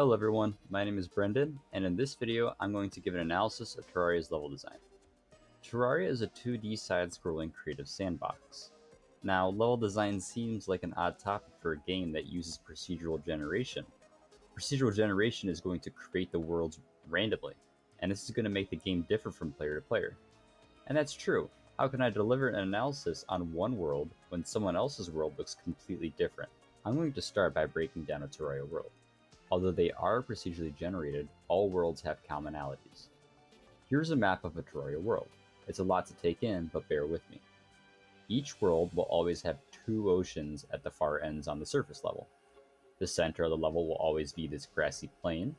Hello everyone, my name is Brendan, and in this video I'm going to give an analysis of Terraria's level design. Terraria is a 2D side-scrolling creative sandbox. Now, level design seems like an odd topic for a game that uses procedural generation. Procedural generation is going to create the worlds randomly, and this is going to make the game differ from player to player. And that's true. How can I deliver an analysis on one world when someone else's world looks completely different? I'm going to start by breaking down a Terraria world. Although they are procedurally generated, all worlds have commonalities. Here's a map of a Terraria world. It's a lot to take in, but bear with me. Each world will always have two oceans at the far ends on the surface level. The center of the level will always be this grassy plain,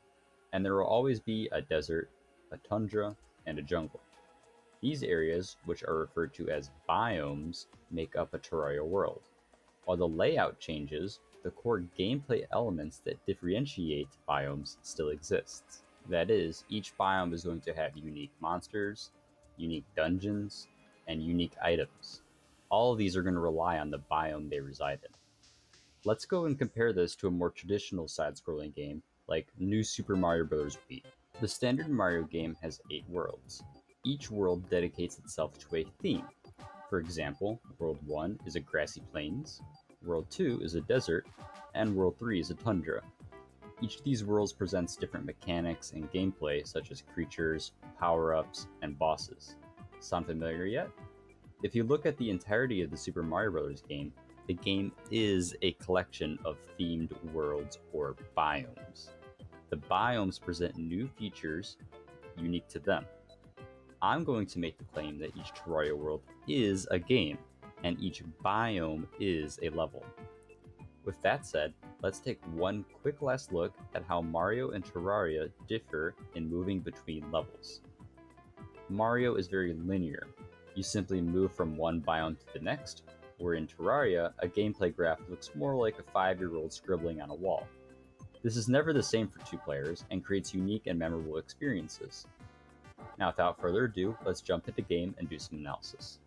and there will always be a desert, a tundra, and a jungle. These areas, which are referred to as biomes, make up a Terraria world. While the layout changes, the core gameplay elements that differentiate biomes still exist. That is, each biome is going to have unique monsters, unique dungeons, and unique items. All of these are going to rely on the biome they reside in. Let's go and compare this to a more traditional side-scrolling game like New Super Mario Bros. Wii. The standard Mario game has 8 worlds. Each world dedicates itself to a theme. For example, World 1 is a grassy plains, World 2 is a desert, and World 3 is a tundra. Each of these worlds presents different mechanics and gameplay such as creatures, power-ups, and bosses. Sound familiar yet? If you look at the entirety of the Super Mario Bros. Game, the game is a collection of themed worlds or biomes. The biomes present new features unique to them. I'm going to make the claim that each Terraria world is a game, and each biome is a level. With that said, let's take one quick last look at how Mario and Terraria differ in moving between levels. Mario is very linear. You simply move from one biome to the next, where in Terraria, a gameplay graph looks more like a 5-year-old scribbling on a wall. This is never the same for 2 players and creates unique and memorable experiences. Now, without further ado, let's jump into the game and do some analysis.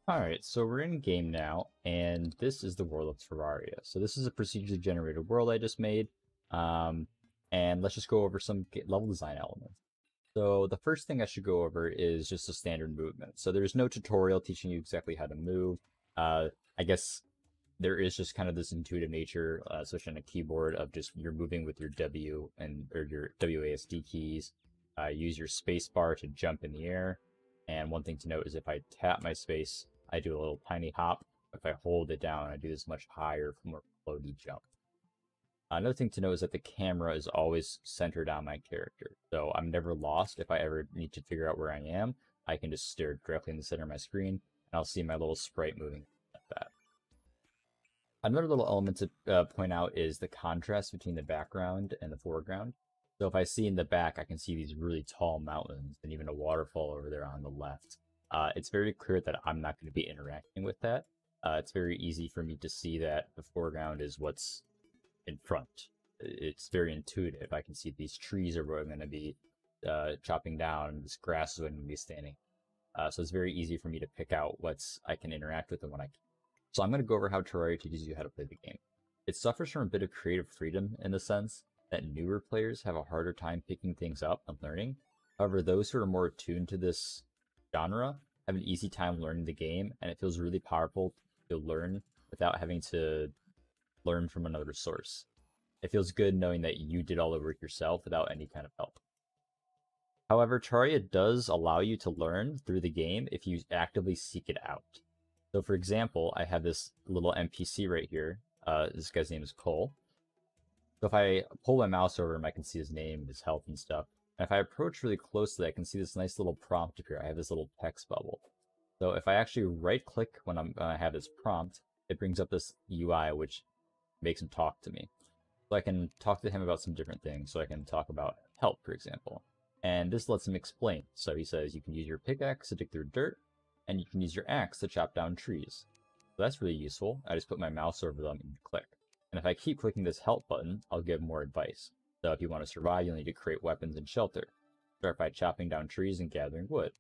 Alright, so we're in game now, and this is the world of Terraria. So this is a procedurally generated world I just made, and let's just go over some level design elements. So the first thing I should go over is just a standard movement. So there's no tutorial teaching you exactly how to move. I guess there is just kind of this intuitive nature, especially on a keyboard, of just you're moving with your W or your WASD keys. Use your space bar to jump in the air. And one thing to note is if I tap my space, I do a little tiny hop. If I hold it down, I do this much higher, more floaty jump. Another thing to note is that the camera is always centered on my character. So I'm never lost. If I ever need to figure out where I am, I can just stare directly in the center of my screen, and I'll see my little sprite moving like that. Another little element to point out is the contrast between the background and the foreground. So if I see in the back, I can see these really tall mountains and even a waterfall over there on the left. It's very clear that I'm not going to be interacting with that. It's very easy for me to see that the foreground is what's in front. It's very intuitive. I can see these trees are where I'm going to be chopping down, this grass is where I'm going to be standing. So it's very easy for me to pick out I can interact with and what I can. So I'm going to go over how Terraria teaches you how to play the game. It suffers from a bit of creative freedom in the sense that newer players have a harder time picking things up and learning. However, those who are more attuned to this genre have an easy time learning the game, and it feels really powerful to learn without having to learn from another source. It feels good knowing that you did all the work yourself without any kind of help. However, Terraria does allow you to learn through the game if you actively seek it out. So for example, I have this little NPC right here. This guy's name is Cole. So if I pull my mouse over him, I can see his name, his health, and stuff. And if I approach really closely, I can see this nice little prompt appear. I have this little text bubble. So if I actually right-click when I have this prompt, it brings up this UI, which makes him talk to me. So I can talk to him about some different things. So I can talk about help, for example. And this lets him explain. So he says you can use your pickaxe to dig through dirt, and you can use your axe to chop down trees. So that's really useful. I just put my mouse over them and click. And if I keep clicking this help button, I'll give more advice. So if you want to survive, you'll need to create weapons and shelter. Start by chopping down trees and gathering wood.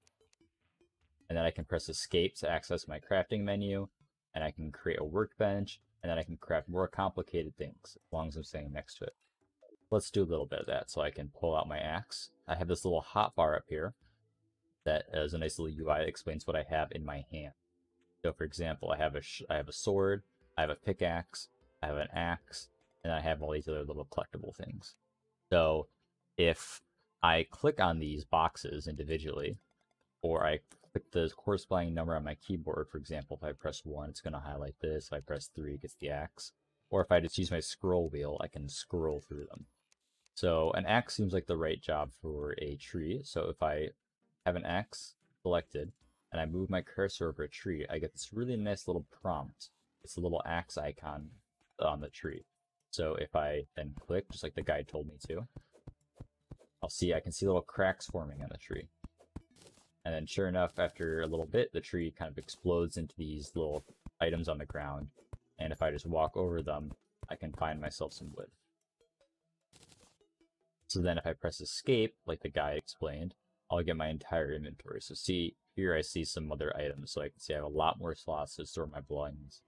And then I can press escape to access my crafting menu, and I can create a workbench, and then I can craft more complicated things, as long as I'm staying next to it. Let's do a little bit of that. So I can pull out my axe. I have this little hotbar up here that is a nice little UI that explains what I have in my hand. So for example, I have a sword, I have a pickaxe, I have an axe, and I have all these other little collectible things. So if I click on these boxes individually, or I click the corresponding number on my keyboard, for example, if I press 1, it's going to highlight this. If I press 3, it gets the axe. Or if I just use my scroll wheel, I can scroll through them. So an axe seems like the right job for a tree. So if I have an axe selected, and I move my cursor over a tree, I get this really nice little prompt. It's a little axe icon on the tree. So if I then click, just like the guide told me to, I can see little cracks forming on the tree. And then sure enough, after a little bit, the tree kind of explodes into these little items on the ground. And if I just walk over them, I can find myself some wood. So then if I press escape, like the guide explained, I'll get my entire inventory. So see, here I see some other items. So I can see I have a lot more slots to store my belongings.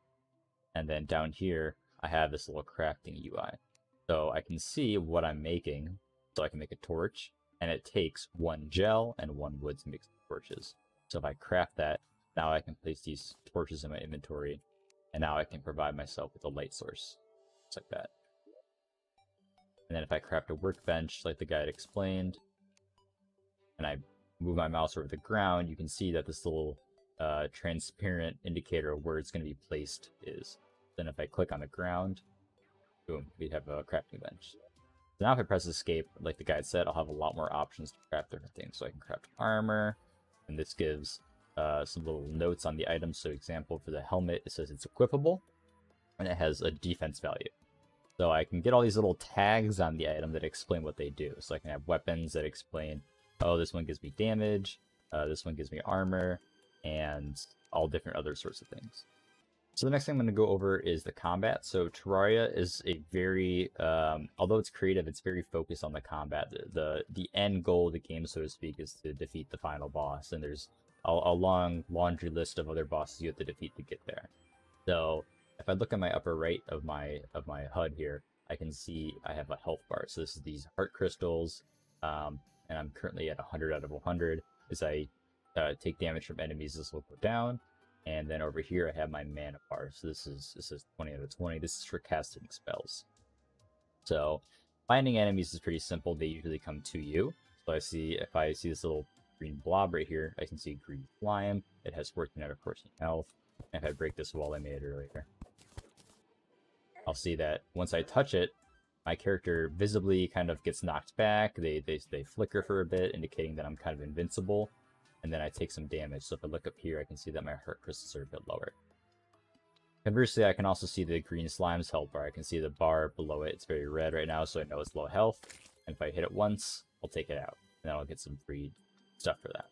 And then down here, I have this little crafting UI. So I can see what I'm making. So I can make a torch, and it takes 1 gel and 1 wood to make some torches. So if I craft that, now I can place these torches in my inventory, and now I can provide myself with a light source. Just like that. And then if I craft a workbench, like the guide explained, and I move my mouse over the ground, you can see that this little transparent indicator of where it's going to be placed is. Then if I click on the ground, boom, we have a crafting bench. So now if I press escape, like the guide said, I'll have a lot more options to craft different things. So I can craft armor, and this gives some little notes on the item. So example, for the helmet, it says it's equipable, and it has a defense value. So I can get all these little tags on the item that explain what they do. So I can have weapons that explain, oh, this one gives me damage, this one gives me armor, and all different other sorts of things. So the next thing I'm going to go over is the combat. So Terraria is a very, although it's creative, it's very focused on the combat. The end goal of the game, so to speak, is to defeat the final boss. And there's a long laundry list of other bosses you have to defeat to get there. So if I look at my upper right of my HUD here, I can see I have a health bar. So this is these heart crystals, and I'm currently at 100 out of 100. As I take damage from enemies, this will go down. And then over here I have my mana bar. So this is 20 out of 20. This is for casting spells. So finding enemies is pretty simple. They usually come to you. So if I see this little green blob right here, I can see green slime. It has 14 out of 14 health. And if I break this wall I made earlier, I'll see that once I touch it, my character visibly kind of gets knocked back. They flicker for a bit, indicating that I'm kind of invincible. And then I take some damage. So if I look up here, I can see that my heart crystals are a bit lower. Conversely, I can also see the green slime's health bar. I can see the bar below it. It's very red right now, so I know it's low health. And if I hit it once, I'll take it out. And then I'll get some free stuff for that.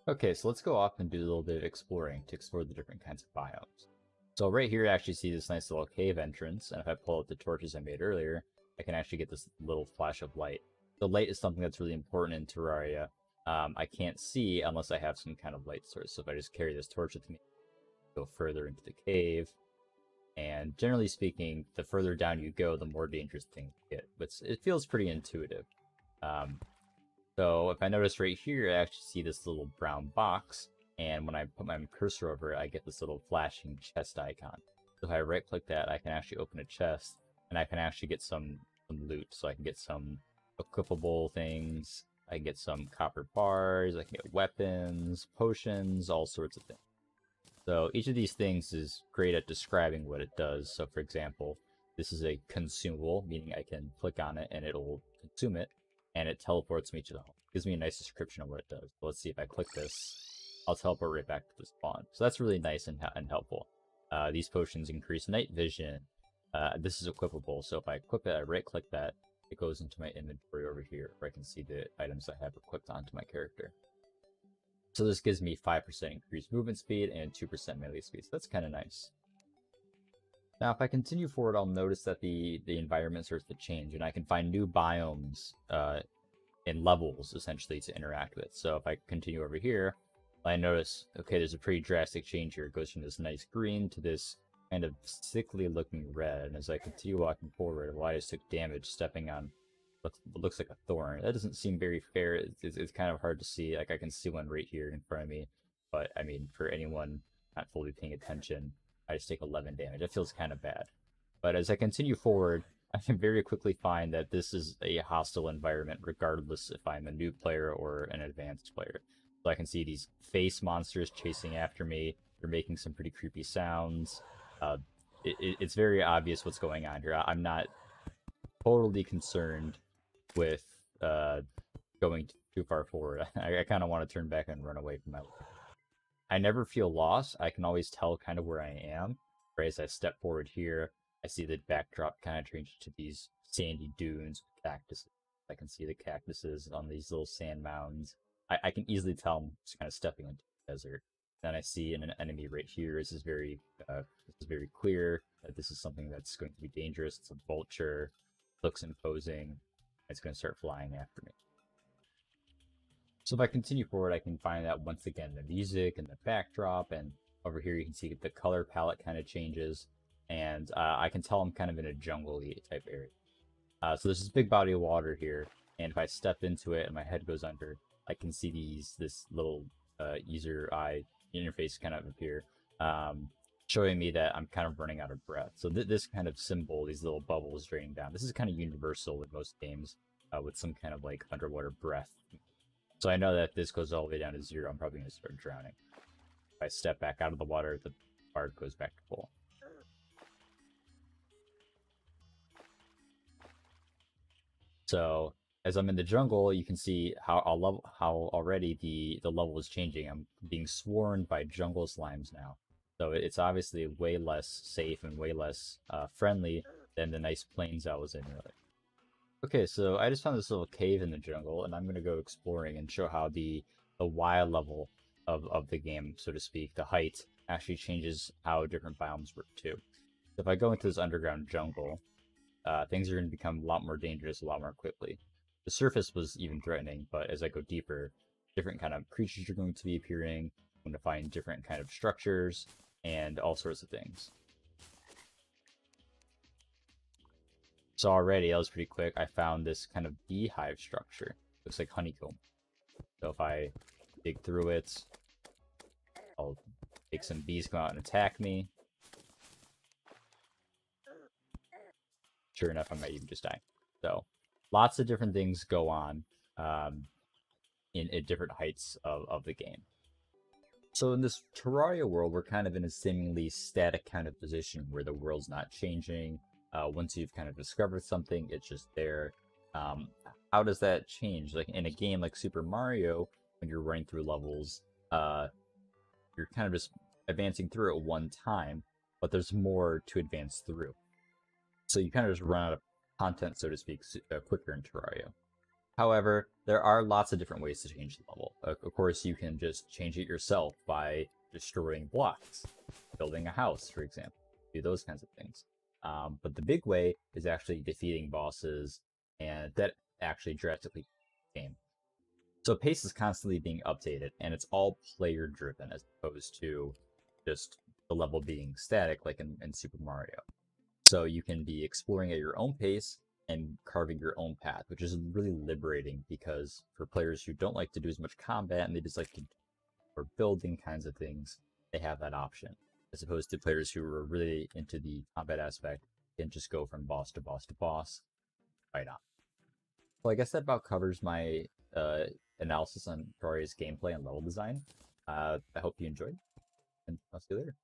Okay, so let's go off and do a little bit of exploring to explore the different kinds of biomes. So right here, I actually see this nice little cave entrance. And if I pull out the torches I made earlier, I can actually get this little flash of light. The light is something that's really important in Terraria. I can't see unless I have some kind of light source. So if I just carry this torch with me, go further into the cave. And generally speaking, the further down you go, the more dangerous things get. But it feels pretty intuitive. So if I notice right here, I actually see this little brown box. And when I put my cursor over it, I get this little flashing chest icon. So if I right click that, I can actually open a chest. And I can actually get some loot. So I can get some equipable things, I can get some copper bars, I can get weapons, potions, all sorts of things. So each of these things is great at describing what it does. So for example, this is a consumable, meaning I can click on it and it'll consume it, and it teleports me to the home. It gives me a nice description of what it does. So let's see, if I click this, I'll teleport right back to the spawn. So that's really nice and helpful. These potions increase night vision. This is equipable, so if I equip it, I right click that, it goes into my inventory over here, where I can see the items I have equipped onto my character. So this gives me 5% increased movement speed and 2% melee speed, so that's kind of nice. Now if I continue forward, I'll notice that the environment starts to change, and I can find new biomes and levels, essentially, to interact with. So if I continue over here, I notice, okay, there's a pretty drastic change here. It goes from this nice green to this kind of sickly looking red, and as I continue walking forward, well, I just took damage stepping on what looks like a thorn. That doesn't seem very fair. It's kind of hard to see. Like I can see one right here in front of me, but I mean, for anyone not fully paying attention, I just take 11 damage. That feels kind of bad. But as I continue forward, I can very quickly find that this is a hostile environment, regardless if I'm a new player or an advanced player. So I can see these face monsters chasing after me. They're making some pretty creepy sounds. Uh, it's very obvious what's going on here. I'm not totally concerned with going too far forward. I kind of want to turn back and run away from my. I never feel lost. I can always tell kind of where I am. Right as I step forward here, I see the backdrop kind of change to these sandy dunes with cactuses. I can see the cactuses on these little sand mounds. I can easily tell I'm just kind of stepping into the desert. Then I see an enemy right here. This is very clear that this is something that's going to be dangerous. It's a vulture. Looks imposing. It's going to start flying after me. So if I continue forward, I can find out once again the music and the backdrop, and over here you can see the color palette kind of changes, and I can tell I'm kind of in a jungle-y type area. So there's this big body of water here, and if I step into it and my head goes under, I can see this little user eye interface kind of appear, showing me that I'm kind of running out of breath. So this kind of symbol, these little bubbles draining down, this is kind of universal in most games with some kind of like underwater breath. So I know that if this goes all the way down to 0, I'm probably going to start drowning. If I step back out of the water, the bar goes back to full. So as I'm in the jungle, you can see how already the level is changing. I'm being swarmed by jungle slimes now. So it's obviously way less safe and way less friendly than the nice plains I was in earlier. Okay, so I just found this little cave in the jungle, and I'm going to go exploring and show how the wild level of the game, so to speak, the height, actually changes how different biomes work too. So if I go into this underground jungle, things are going to become a lot more dangerous a lot more quickly. The surface was even threatening, but as I go deeper, different kind of creatures are going to be appearing. I'm going to find different kind of structures and all sorts of things. So already, that was pretty quick, I found this kind of beehive structure. Looks like honeycomb. So if I dig through it, I'll make some bees come out and attack me. Sure enough, I might even just die. So lots of different things go on in different heights of the game. So in this Terraria world, we're kind of in a seemingly static kind of position where the world's not changing. Once you've kind of discovered something, it's just there. How does that change? Like in a game like Super Mario, when you're running through levels, you're kind of just advancing through at one time, but there's more to advance through. So you kind of just run out of content, so to speak, quicker in Terraria. However, there are lots of different ways to change the level. Of course, you can just change it yourself by destroying blocks, building a house, for example, do those kinds of things. But the big way is actually defeating bosses, and that actually drastically changes the game. So pace is constantly being updated, and it's all player driven as opposed to just the level being static like in Super Mario. So you can be exploring at your own pace and carving your own path, which is really liberating because for players who don't like to do as much combat and they just like to or building kinds of things, they have that option. As opposed to players who are really into the combat aspect can just go from boss to boss to boss, right on. Well, I guess that about covers my analysis on Terraria's gameplay and level design. I hope you enjoyed, and I'll see you later.